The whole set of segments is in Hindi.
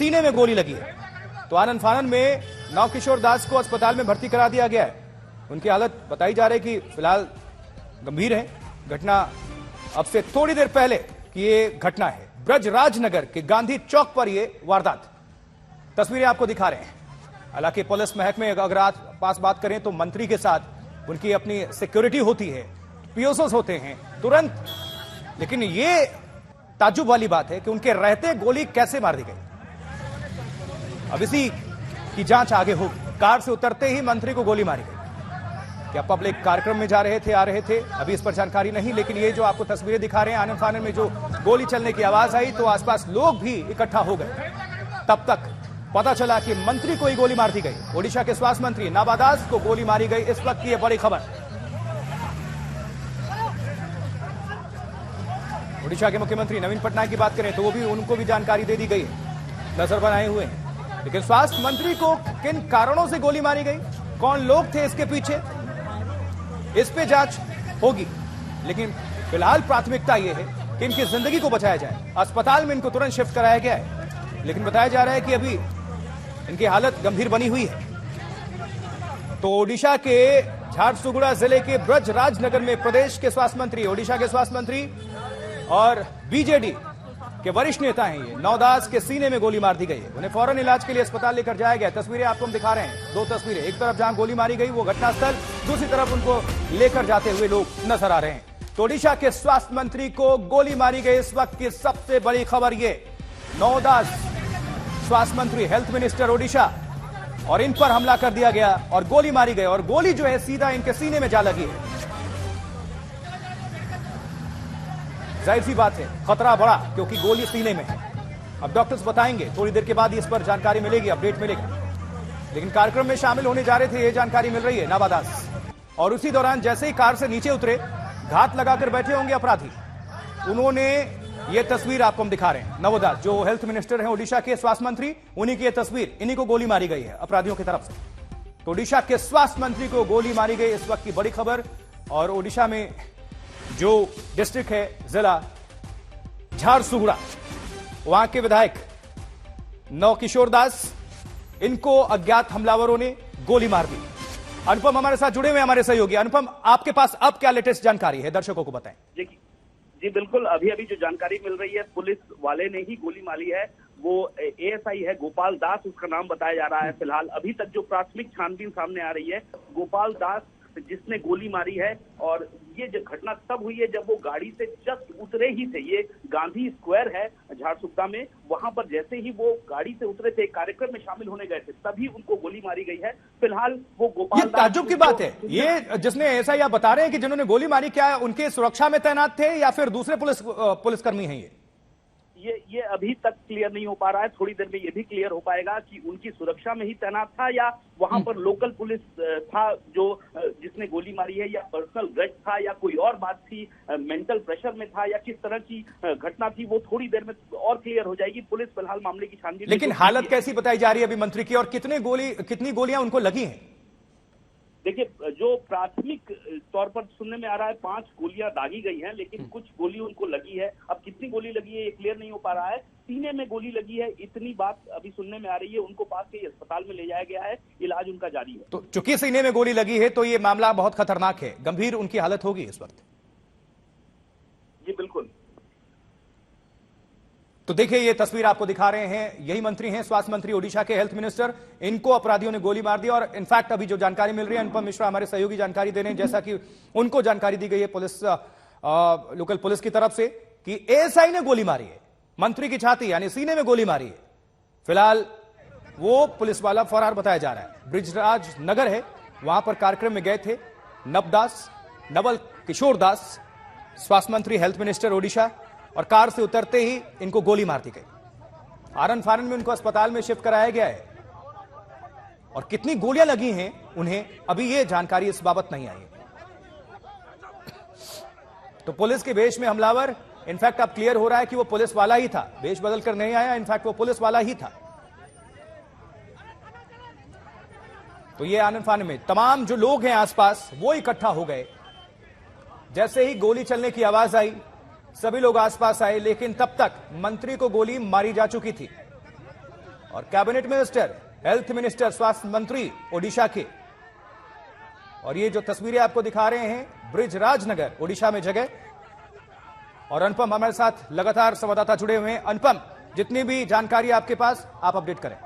सीने में गोली लगी है। तो आनंद फानन में नवकिशोर दास को अस्पताल में भर्ती करा दिया गया है। उनकी हालत बताई जा रही है कि फिलहाल गंभीर है। घटना अब से थोड़ी देर पहले की ये घटना है, ब्रजराजनगर के गांधी चौक पर ये वारदात। तस्वीरें आपको दिखा रहे हैं। हालांकि पुलिस महकमे अगर आज पास बात करें तो मंत्री के साथ उनकी अपनी सिक्योरिटी होती है, पीओएस होते हैं तुरंत, लेकिन ये ताज्जुब वाली बात है कि उनके रहते गोली कैसे मार दी गई। अब इसी की जांच आगे होगी। कार से उतरते ही मंत्री को गोली मारी गई। क्या पब्लिक कार्यक्रम में जा रहे थे, आ रहे थे, अभी इस पर जानकारी नहीं, लेकिन ये जो आपको तस्वीरें दिखा रहे हैं आनंद फानन में जो गोली चलने की आवाज आई तो आसपास लोग भी इकट्ठा हो गए। तब तक पता चला कि मंत्री को ही गोली मार दी गई। ओडिशा के स्वास्थ्य मंत्री नाबा दास को गोली मारी गई। इस वक्त की यह बड़ी खबर। ओडिशा के मुख्यमंत्री नवीन पटनायक की बात करें तो वो भी उनको भी जानकारी दे दी गई है, नजर बनाए हुए हैं। लेकिन स्वास्थ्य मंत्री को किन कारणों से गोली मारी गई, कौन लोग थे इसके पीछे, इस पे जांच होगी। लेकिन फिलहाल प्राथमिकता यह है कि इनकी जिंदगी को बचाया जाए। अस्पताल में इनको तुरंत शिफ्ट कराया गया है, लेकिन बताया जा रहा है कि अभी इनकी हालत गंभीर बनी हुई है। तो ओडिशा के झारसुगुड़ा जिले के ब्रजराजनगर में प्रदेश के स्वास्थ्य मंत्री, ओडिशा के स्वास्थ्य मंत्री और बीजेडी के वरिष्ठ नेता हैं ये, नवदास के सीने में गोली मार दी गई है। उन्हें फौरन इलाज के लिए अस्पताल लेकर जाया गया। तस्वीरें आपको हम दिखा रहे हैं, दो तस्वीरें, एक तरफ जहां गोली मारी गई वो घटनास्थल, दूसरी तरफ उनको लेकर जाते हुए लोग नजर आ रहे हैं। तो ओडिशा के स्वास्थ्य मंत्री को गोली मारी गई। इस वक्त की सबसे बड़ी खबर ये, नवदास स्वास्थ्य मंत्री, हेल्थ मिनिस्टर ओडिशा, और इन पर हमला कर दिया गया और गोली मारी गई। और गोली जो है सीधा इनके सीने में जा लगी है। जाहिर सी बात है खतरा बढ़ा क्योंकि गोली सीने में है। अब डॉक्टर्स बताएंगे, थोड़ी देर के बाद इस पर जानकारी मिलेगी, अपडेट मिलेगी। लेकिन कार्यक्रम में शामिल होने जा रहे थे, ये जानकारी मिल रही है नाबा दास। और उसी दौरान जैसे ही कार से नीचे उतरे, घात लगाकर बैठे होंगे अपराधी, उन्होंने ये तस्वीर आपको हम दिखा रहे हैं। नवदास जो हेल्थ मिनिस्टर हैं ओडिशा के, स्वास्थ्य मंत्री, उन्हीं की ये तस्वीर, इन्हीं को गोली मारी गई है अपराधियों की तरफ से। तो ओडिशा के स्वास्थ्य मंत्री को गोली मारी गई, इस वक्त की बड़ी खबर। और ओडिशा में जो डिस्ट्रिक्ट है, जिला झारसुगुड़ा, वहां के विधायक नवकिशोर दास, इनको अज्ञात हमलावरों ने गोली मार दी। अनुपम हमारे साथ जुड़े हुए हमारे सहयोगी। अनुपम, आपके पास अब क्या लेटेस्ट जानकारी है, दर्शकों को बताएं। जी बिल्कुल, अभी जो जानकारी मिल रही है, पुलिस वाले ने ही गोली मारी है। वो एएसआई है गोपाल दास, उसका नाम बताया जा रहा है। फिलहाल अभी तक जो प्राथमिक छानबीन सामने आ रही है, गोपाल दास जिसने गोली मारी है। और ये जो घटना तब हुई है जब वो गाड़ी से जस्ट उतरे ही थे। ये गांधी स्क्वायर है झारसुगड़ा में, वहां पर जैसे ही वो गाड़ी से उतरे थे, कार्यक्रम में शामिल होने गए थे, तभी उनको गोली मारी गई है। फिलहाल वो गोपाल दास, ताज्जुब की बात है, ये जिसने ऐसा आप बता रहे हैं कि जिन्होंने गोली मारी, क्या उनके सुरक्षा में तैनात थे या फिर दूसरे पुलिसकर्मी हैं? ये अभी तक क्लियर नहीं हो पा रहा है। थोड़ी देर में ये भी क्लियर हो पाएगा कि उनकी सुरक्षा में ही तैनात था या वहां पर लोकल पुलिस था जो जिसने गोली मारी है, या पर्सनल ग्रज था, या कोई और बात थी, मेंटल प्रेशर में था, या किस तरह की घटना थी, वो थोड़ी देर में और क्लियर हो जाएगी। पुलिस फिलहाल मामले की छानबीन। लेकिन हालत कैसी बताई जा रही है अभी मंत्री की, और कितनी गोलियां उनको लगी हैं? देखिए, जो प्राथमिक तौर पर सुनने में आ रहा है 5 गोलियां दागी गई हैं, लेकिन कुछ गोली उनको लगी है। अब कितनी गोली लगी है ये क्लियर नहीं हो पा रहा है। सीने में गोली लगी है, इतनी बात अभी सुनने में आ रही है। उनको पास के अस्पताल में ले जाया गया है, इलाज उनका जारी है। तो चूंकि सीने में गोली लगी है तो ये मामला बहुत खतरनाक है, गंभीर उनकी हालत होगी इस वक्त। जी बिल्कुल। तो देखिए ये तस्वीर आपको दिखा रहे हैं, यही मंत्री हैं, स्वास्थ्य मंत्री ओडिशा के, हेल्थ मिनिस्टर। इनको अपराधियों ने गोली मार दी। और इनफैक्ट अभी जो जानकारी मिल रही है, अनुपम मिश्रा हमारे सहयोगी जानकारी दे रहे हैं, जैसा कि उनको जानकारी दी गई है पुलिस, लोकल पुलिस की तरफ से, कि एएसआई ने गोली मारी है, मंत्री की छाती यानी सीने में गोली मारी है। फिलहाल वो पुलिस वाला फरार बताया जा रहा है। ब्रजराज नगर है, वहां पर कार्यक्रम में गए थे नवल किशोर दास, स्वास्थ्य मंत्री, हेल्थ मिनिस्टर ओडिशा, और कार से उतरते ही इनको गोली मार दी गई। आनंद फानन में उनको अस्पताल में शिफ्ट कराया गया है। और कितनी गोलियां लगी हैं उन्हें, अभी ये जानकारी इस बाबत नहीं आई है। तो पुलिस के वेश में हमलावर, इनफैक्ट अब क्लियर हो रहा है कि वो पुलिस वाला ही था, वेश बदल कर नहीं आया, इनफैक्ट वो पुलिस वाला ही था। तो ये आनंद फानन में तमाम जो लोग हैं आसपास, वो इकट्ठा हो गए। जैसे ही गोली चलने की आवाज आई, सभी लोग आसपास आए, लेकिन तब तक मंत्री को गोली मारी जा चुकी थी। और कैबिनेट मिनिस्टर, हेल्थ मिनिस्टर, स्वास्थ्य मंत्री ओडिशा के। और ये जो तस्वीरें आपको दिखा रहे हैं ब्रिजराज नगर ओडिशा में जगह। और अनुपम हमारे साथ लगातार संवाददाता जुड़े हुए हैं। अनुपम, जितनी भी जानकारी आपके पास आप अपडेट करें।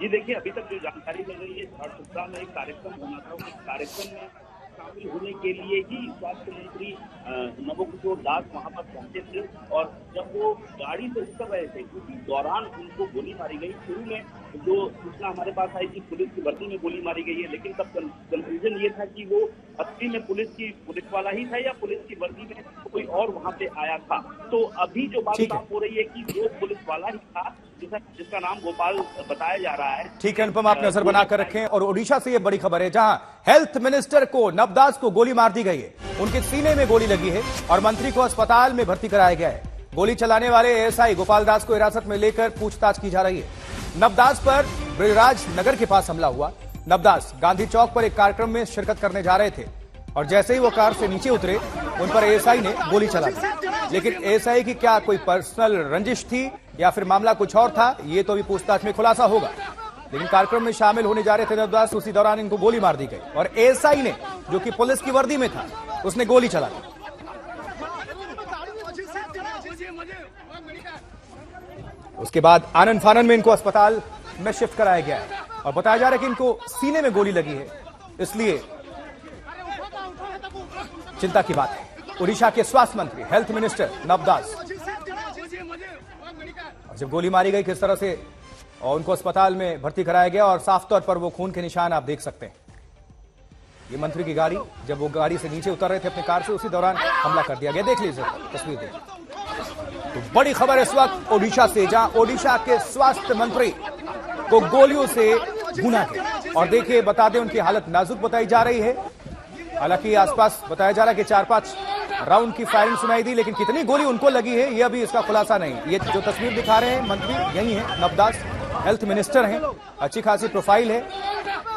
जी देखिए, अभी तक जो जानकारी मिल रही है, झारसुगड़ा में एक कार्यक्रम होना था। उस कार्यक्रम में शामिल होने के लिए ही स्वास्थ्य मंत्री नवकिशोर दास वहां पर पहुंचे थे। और जब वो गाड़ी से उतर रहे थे, उसी दौरान उनको गोली मारी गई। शुरू में जो सूचना हमारे पास आई कि पुलिस की वर्दी में गोली मारी गई है, लेकिन तब कंफ्यूजन ये था कि वो असली में पुलिस वाला ही था या पुलिस की वर्दी में कोई और वहां पे आया था। तो अभी जो बात साफ हो रही है कि वो पुलिस वाला ही था, जिसका नाम गोपाल बताया जा रहा है। ठीक है अनुपम, आप नजर बनाकर रखें। और ओडिशा से ये बड़ी खबर है, जहां हेल्थ मिनिस्टर को, नवदास को गोली मार दी गई है। उनके सीने में गोली लगी है और मंत्री को अस्पताल में भर्ती कराया गया है। गोली चलाने वाले एएसआई गोपाल दास को हिरासत में लेकर पूछताछ की जा रही है। नवदास पर ब्रिजराज नगर के पास हमला हुआ। नवदास गांधी चौक पर एक कार्यक्रम में शिरकत करने जा रहे थे और जैसे ही वो कार से नीचे उतरे, उन पर एएसआई ने गोली चला दी। लेकिन एएसआई की क्या कोई पर्सनल रंजिश थी या फिर मामला कुछ और था, ये तो अभी पूछताछ में खुलासा होगा। लेकिन कार्यक्रम में शामिल होने जा रहे थे नवदास, उसी दौरान इनको गोली मार दी गई और एएसआई ने, जो कि पुलिस की वर्दी में था, उसने गोली चला दी। उसके बाद आनंद फानन में इनको अस्पताल में शिफ्ट कराया गया है और बताया जा रहा है कि इनको सीने में गोली लगी है, इसलिए चिंता की बात है। ओडिशा के स्वास्थ्य मंत्री, हेल्थ मिनिस्टर नवदास, और जब गोली मारी गई किस तरह से और उनको अस्पताल में भर्ती कराया गया और साफ तौर पर वो खून के निशान आप देख सकते हैं। ये मंत्री की गाड़ी, जब वो गाड़ी से नीचे उतर रहे थे अपनी कार से, उसी दौरान हमला कर दिया गया। देख लीजिए तस्वीर देखिए। तो बड़ी खबर इस वक्त ओडिशा से, जहां ओडिशा के स्वास्थ्य मंत्री को गोलियों से भूना गया। और देखिए, बता दें उनकी हालत नाजुक बताई जा रही है। हालांकि आसपास बताया जा रहा है कि 4-5 राउंड की फायरिंग सुनाई दी, लेकिन कितनी गोली उनको लगी है ये अभी इसका खुलासा नहीं। ये जो तस्वीर दिखा रहे हैं मंत्री, यही है नवदास, हेल्थ मिनिस्टर हैं, अच्छी खासी प्रोफाइल है,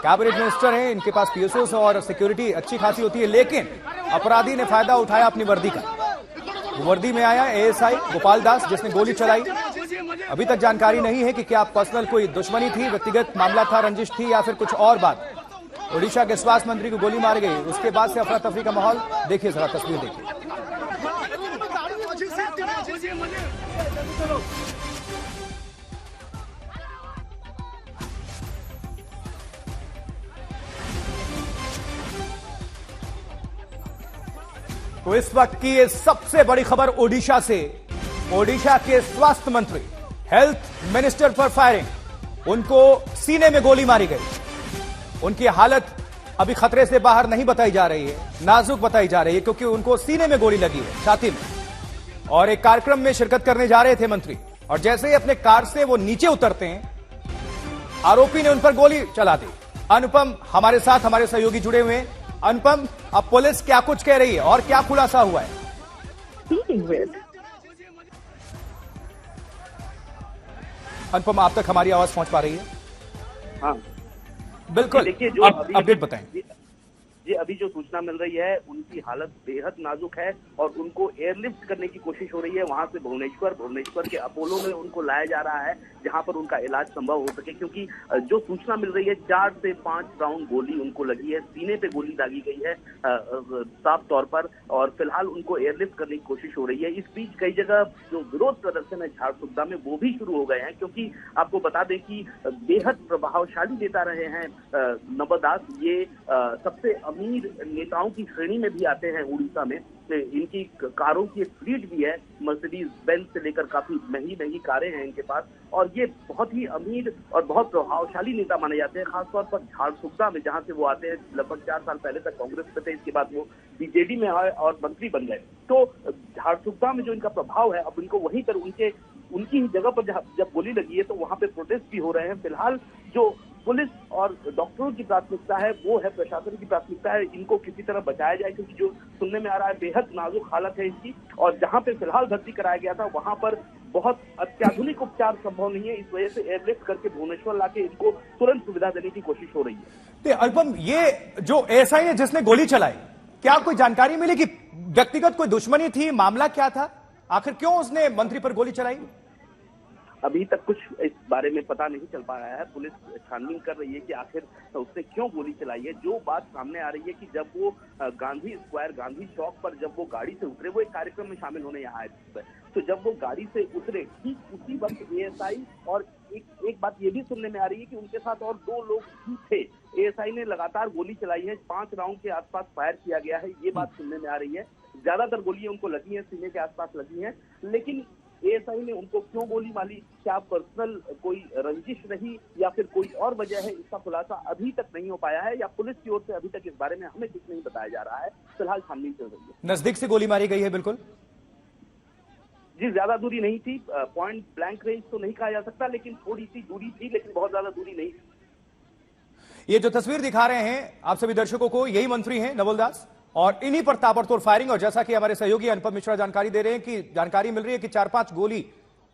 कैबिनेट मिनिस्टर हैं, इनके पास पीएसओ और सिक्योरिटी अच्छी खासी होती है। लेकिन अपराधी ने फायदा उठाया अपनी वर्दी का। वर्दी में आया एएसआई गोपाल दास, जिसने गोली चलाई। अभी तक जानकारी नहीं है कि क्या पर्सनल कोई दुश्मनी थी, व्यक्तिगत मामला था, रंजिश थी या फिर कुछ और बात। ओडिशा के स्वास्थ्य मंत्री को गोली मार गई, उसके बाद से अफरा तफरी का माहौल। देखिए जरा तस्वीर देखिए। तो इस वक्त की ये सबसे बड़ी खबर ओडिशा से। ओडिशा के स्वास्थ्य मंत्री, हेल्थ मिनिस्टर पर फायरिंग, उनको सीने में गोली मारी गई। उनकी हालत अभी खतरे से बाहर नहीं बताई जा रही है, नाजुक बताई जा रही है, क्योंकि उनको सीने में गोली लगी है, छाती में। और एक कार्यक्रम में शिरकत करने जा रहे थे मंत्री, और जैसे ही अपने कार से वो नीचे उतरते हैं, आरोपी ने उन पर गोली चला दी। अनुपम हमारे साथ, हमारे सहयोगी जुड़े हुए हैं। अनुपम, अब पुलिस क्या कुछ कह रही है और क्या खुलासा हुआ है? अनुपम, आप तक हमारी आवाज पहुंच पा रही है? हाँ बिल्कुल, देखिए, जो अपडेट बताएं। जी, अभी जो सूचना मिल रही है, उनकी हालत बेहद नाजुक है और उनको एयरलिफ्ट करने की कोशिश हो रही है वहां से भुवनेश्वर के अपोलो में उनको लाया जा रहा है, जहां पर उनका इलाज संभव हो सके। क्योंकि जो सूचना मिल रही है, 4 से 5 राउंड गोली उनको लगी है, सीने पे गोली दागी गई है साफ तौर पर, और फिलहाल उनको एयरलिफ्ट करने की कोशिश हो रही है। इस बीच कई जगह जो विरोध प्रदर्शन है झारसुगड़ा में, वो भी शुरू हो गए हैं, क्योंकि आपको बता दें कि बेहद प्रभावशाली नेता रहे हैं नवदास। ये सबसे अमीर नेताओं की श्रेणी में भी आते हैं उड़ीसा में। इनकी कारों की एक फ्लीट भी है, मर्सिडीज बेंज से लेकर काफी महंगी कारें हैं इनके पास, और ये बहुत ही अमीर और बहुत प्रभावशाली नेता माने जाते हैं, खासतौर पर झारसुगड़ा में, जहां से वो आते हैं। लगभग 4 साल पहले तक कांग्रेस में थे, इसके बाद वो बीजेडी में आए और मंत्री बन गए। तो झारसुगड़ा में जो इनका प्रभाव है, अब इनको वहीं पर उनकी ही जगह पर जब गोली लगी है, तो वहां पे प्रोटेस्ट भी हो रहे हैं। फिलहाल जो पुलिस और डॉक्टरों की प्राथमिकता है, वो है, प्रशासन की प्राथमिकता है, इनको किसी तरह बचाया जाए, क्योंकि जो सुनने में आ रहा है बेहद नाजुक हालत है इनकी। और जहां पे फिलहाल भर्ती कराया गया था, वहां पर बहुत अत्याधुनिक उपचार संभव नहीं है। इस वजह से एयरलिफ्ट करके भुवनेश्वर लाके इनको तुरंत सुविधा देने की कोशिश हो रही है। अनुपम, ये जो एएसआई है जिसने गोली चलाई, क्या कोई जानकारी मिली कि व्यक्तिगत कोई दुश्मनी थी, मामला क्या था, आखिर क्यों उसने मंत्री पर गोली चलाई? अभी तक कुछ इस बारे में पता नहीं चल पाया है। पुलिस छानबीन कर रही है कि आखिर उसने क्यों गोली चलाई है। जो बात सामने आ रही है कि जब वो गांधी स्क्वायर, गांधी चौक पर जब वो गाड़ी से उतरे, वो एक कार्यक्रम में शामिल होने यहाँ आए, तो जब वो गाड़ी से उतरे ठीक उसी वक्त एएसआई, और एक बात ये भी सुनने में आ रही है कि उनके साथ और 2 लोग भी थे। एएसआई ने लगातार गोली चलाई है, 5 राउंड के आसपास फायर किया गया है, ये बात सुनने में आ रही है। ज्यादातर गोलियां उनको लगी हैं, सीने के आसपास लगी हैं, लेकिन एएसआई ने उनको क्यों गोली मारी, क्या पर्सनल कोई रंजिश रही या फिर कोई और वजह है, इसका खुलासा अभी तक नहीं हो पाया है, या पुलिस की ओर से अभी तक इस बारे में हमें कुछ नहीं बताया जा रहा है। फिलहाल छानबीन चल रही है। नजदीक से गोली मारी गई है? बिल्कुल जी, ज्यादा दूरी नहीं थी, पॉइंट ब्लैंक रेंज तो नहीं कहा जा सकता, लेकिन थोड़ी सी दूरी थी, लेकिन बहुत ज्यादा दूरी नहीं थी। ये जो तस्वीर दिखा रहे हैं आप सभी दर्शकों को, यही मंत्री हैं नवल दास, और इन्हीं पर ताबड़तोड़ फायरिंग। और जैसा कि हमारे सहयोगी अनुपम मिश्रा जानकारी दे रहे हैं कि जानकारी मिल रही है कि 4-5 गोली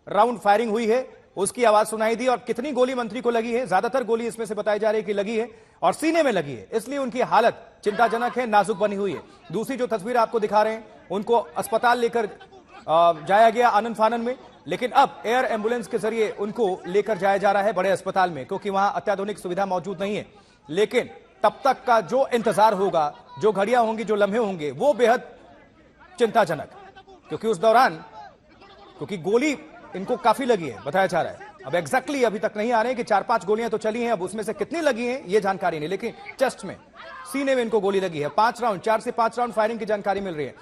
राउंड फायरिंग हुई है, उसकी आवाज सुनाई दी। और कितनी गोली मंत्री को लगी है? ज्यादातर गोली इसमें से बताई जा रही है कि लगी है और सीने में लगी है, इसलिए उनकी हालत चिंताजनक है, नाजुक बनी हुई है। दूसरी जो तस्वीर आपको दिखा रहे हैं, उनको अस्पताल लेकर जाया गया आनन फानन में, लेकिन अब एयर एम्बुलेंस के जरिए उनको लेकर जाया जा रहा है बड़े अस्पताल में, क्योंकि वहां अत्याधुनिक सुविधा मौजूद नहीं है। लेकिन तब तक का जो इंतजार होगा, जो घड़ियां होंगी, जो लम्हे होंगे, वो बेहद चिंताजनक, क्योंकि उस दौरान क्योंकि गोली इनको काफी लगी है बताया जा रहा है। अब एग्जैक्टली अभी तक नहीं आ रहे हैं कि 4-5 गोलियां तो चली हैं, अब उसमें से कितनी लगी हैं ये जानकारी नहीं, लेकिन चेस्ट में, सीने में इनको गोली लगी है। 5 राउंड, 4 से 5 राउंड फायरिंग की जानकारी मिल रही है।